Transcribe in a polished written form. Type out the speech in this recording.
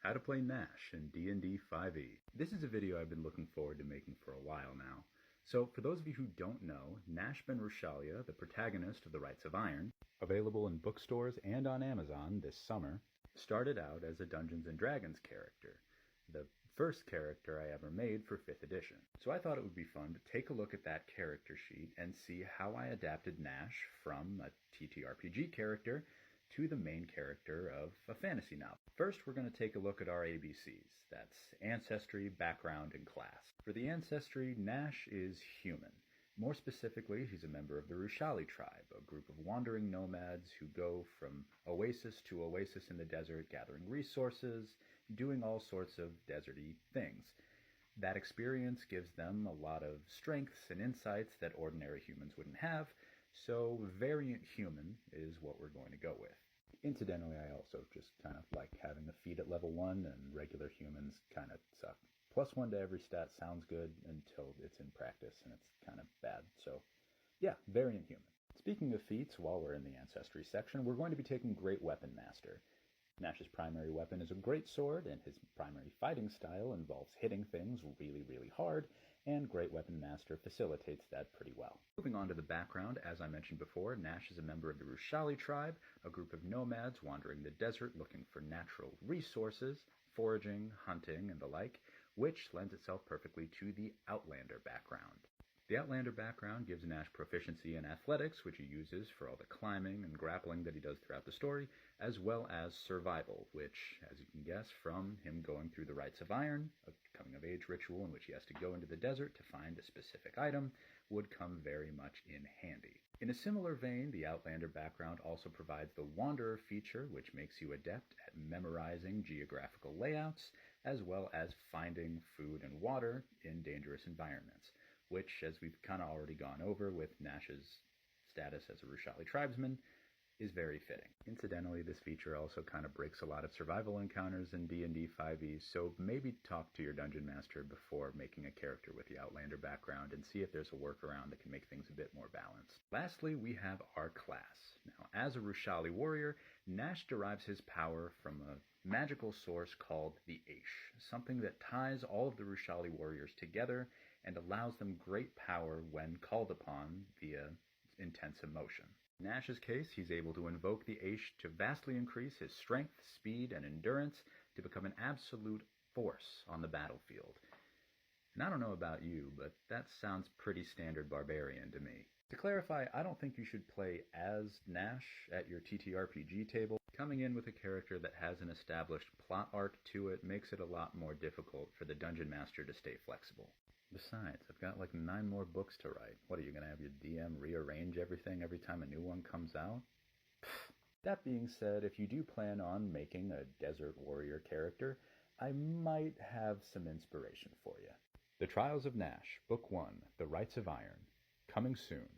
How to play Gnash in D&D 5e. This is a video I've been looking forward to making for a while now. So for those of you who don't know, Gnash Ben Rushalia, the protagonist of the Rites of Iron, available in bookstores and on Amazon this summer, started out as a Dungeons & Dragons character, the first character I ever made for 5th edition. So I thought it would be fun to take a look at that character sheet and see how I adapted Gnash from a TTRPG character to the main character of a fantasy novel. First, we're going to take a look at our ABCs. That's ancestry, background, and class. For the ancestry, Gnash is human. More specifically, he's a member of the Rushali tribe, a group of wandering nomads who go from oasis to oasis in the desert, gathering resources, doing all sorts of deserty things. That experience gives them a lot of strengths and insights that ordinary humans wouldn't have, so variant human is what we're going to go with. Incidentally, I also just kind of like having the feat at level 1, and regular humans kind of suck. +1 to every stat sounds good until it's in practice and it's kind of bad. So yeah, variant human. Speaking of feats, while we're in the ancestry section, we're going to be taking Great Weapon Master. Gnash's primary weapon is a great sword, and his primary fighting style involves hitting things really, really hard, and Great Weapon Master facilitates that pretty well. Moving on to the background, as I mentioned before, Gnash is a member of the Rushali tribe, a group of nomads wandering the desert looking for natural resources, foraging, hunting, and the like, which lends itself perfectly to the Outlander background. The Outlander background gives Gnash proficiency in athletics, which he uses for all the climbing and grappling that he does throughout the story, as well as survival, which, as you can guess from him going through the Rites of Iron, a coming-of-age ritual in which he has to go into the desert to find a specific item, would come very much in handy. In a similar vein, the Outlander background also provides the Wanderer feature, which makes you adept at memorizing geographical layouts, as well as finding food and water in dangerous environments, which, as we've kind of already gone over with Gnash's status as a Rushali tribesman, is very fitting. Incidentally, this feature also kind of breaks a lot of survival encounters in D&D 5e, so maybe talk to your dungeon master before making a character with the Outlander background and see if there's a workaround that can make things a bit more balanced. Lastly, we have our class. Now, as a Rushali warrior, Gnash derives his power from a magical source called the Aish, something that ties all of the Rushali warriors together and allows them great power when called upon via intense emotion. In Gnash's case, he's able to invoke the Aish to vastly increase his strength, speed, and endurance to become an absolute force on the battlefield. And I don't know about you, but that sounds pretty standard barbarian to me. To clarify, I don't think you should play as Gnash at your TTRPG table. Coming in with a character that has an established plot arc to it makes it a lot more difficult for the dungeon master to stay flexible. Besides, I've got like 9 more books to write. What, are you going to have your DM rearrange everything every time a new one comes out? That being said, if you do plan on making a desert warrior character, I might have some inspiration for you. The Trials of Gnash, Book 1, The Rites of Iron, coming soon.